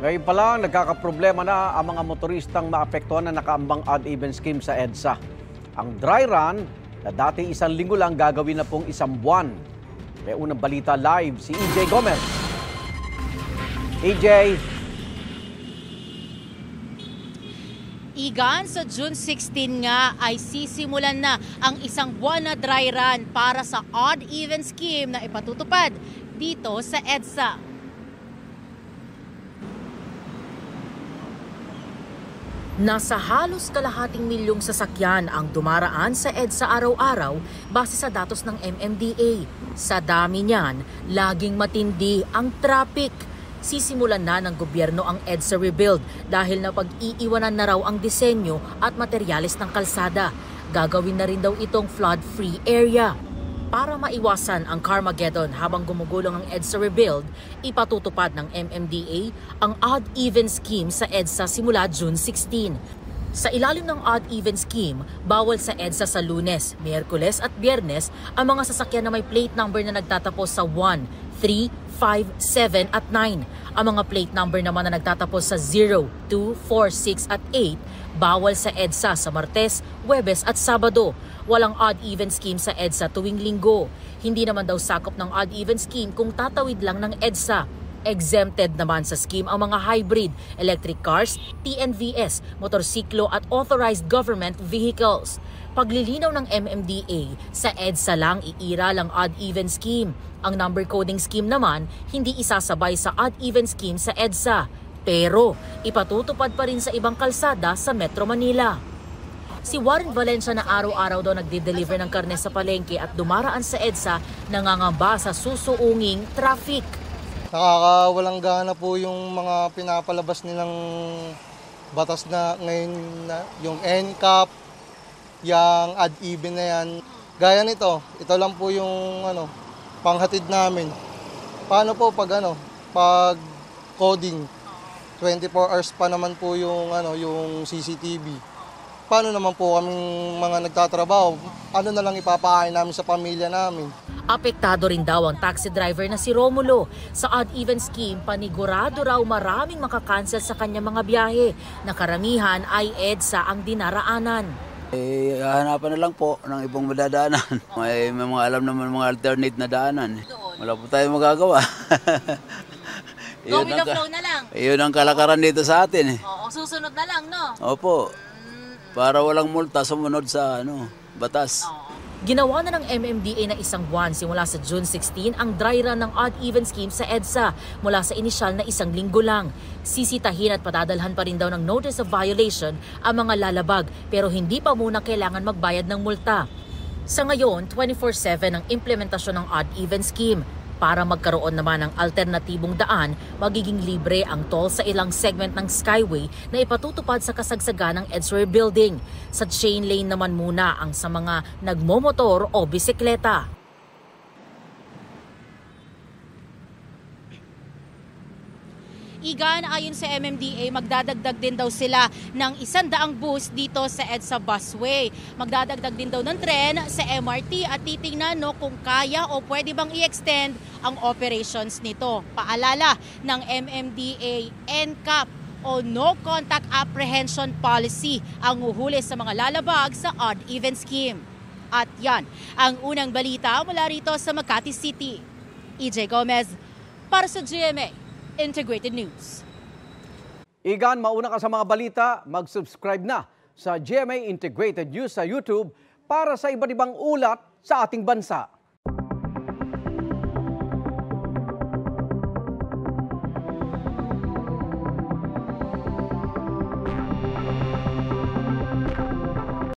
Ngayon pa lang, nagkakaproblema na ang mga motoristang maapektuhan na nakaambang odd-even scheme sa EDSA. Ang dry run na dati 1 linggo lang gagawin na pong 1 buwan. May unang balita live si EJ Gomez. EJ. Igan, sa June 16 nga ay sisimulan na ang 1 buwan na dry run para sa odd-even scheme na ipatutupad dito sa EDSA. Nasa halos kalahating milyong sasakyan ang dumaraan sa EDSA araw-araw base sa datos ng MMDA. Sa dami niyan, laging matindi ang traffic. Sisimulan na ng gobyerno ang EDSA rebuild dahil napag-iiwanan na raw ang disenyo at materyales ng kalsada. Gagawin na rin daw itong flood-free area. Para maiwasan ang Carmageddon habang gumugulong ang EDSA rebuild, ipatutupad ng MMDA ang odd-even scheme sa EDSA simula June 16. Sa ilalim ng odd-even scheme, bawal sa EDSA sa Lunes, Miyerkules at Biyernes ang mga sasakyan na may plate number na nagtatapos sa 1, 3, 5, 7 at 9. Ang mga plate number naman na nagtatapos sa 0, 2, 4, 6 at 8, bawal sa EDSA sa Martes, Huwebes at Sabado. Walang odd-even scheme sa EDSA tuwing linggo. Hindi naman daw sakop ng odd-even scheme kung tatawid lang ng EDSA. Exempted naman sa scheme ang mga hybrid, electric cars, TNVS, motorsiklo at authorized government vehicles. Paglilinaw ng MMDA, sa EDSA lang iiral ang odd-even scheme. Ang number coding scheme naman, hindi isasabay sa odd-even scheme sa EDSA. Pero ipatutupad pa rin sa ibang kalsada sa Metro Manila. Si Warren Valencia na araw-araw daw nagde-deliver ng karne sa palengke at dumaraan sa EDSA nangangamba sa susuunging traffic. Nakakawalang gana po yung mga pinapalabas nilang batas na ngayon, na yung NCAP, yung odd-even na yan. Gaya nito, ito lang po yung panghatid namin. Paano po pag coding, 24 hours pa naman po yung CCTV. Paano naman po kaming mga nagtatrabaho? Ano na lang ipapahain namin sa pamilya namin? Apektado rin daw ang taxi driver na si Romulo. Sa odd-even scheme, panigurado raw maraming makakancel sa kanyang mga biyahe. Na karamihan ay EDSA ang dinaraanan. Hanapan na lang po ng ibang madadaanan. May mga alam naman mga alternate na daanan. Wala po tayong magagawa. Go with the flow na lang. Iyon ang kalakaran dito sa atin. Oo, susunod na lang, no? Opo. Para walang multa sumunod sa batas. Ginawa na ng MMDA na 1 buwan simula sa June 16 ang dry run ng odd-even scheme sa EDSA mula sa inisyal na 1 linggo lang. Sisitahin at patadalhan pa rin daw ng notice of violation ang mga lalabag pero hindi pa muna kailangan magbayad ng multa. Sa ngayon, 24/7 ang implementasyon ng odd-even scheme. Para magkaroon naman ng alternatibong daan, magiging libre ang toll sa ilang segment ng Skyway na ipatutupad sa kasagsagan ng EDSA rebuilding. Sa chain lane naman muna ang sa mga nagmomotor o bisikleta. Igan, ayon sa MMDA, magdadagdag din daw sila ng 100 bus dito sa EDSA busway. Magdadagdag din daw ng tren sa MRT at titingnan kung kaya o pwede bang i-extend ang operations nito. Paalala ng MMDA, NCAP o No Contact Apprehension Policy ang uhuli sa mga lalabag sa odd-even scheme. At yan ang unang balita mula rito sa Makati City. EJ Gomez para sa GMA Integrated News. Igan, mauna ka sa mga balita, mag-subscribe na sa GMA Integrated News sa YouTube para sa iba't ibang ulat sa ating bansa.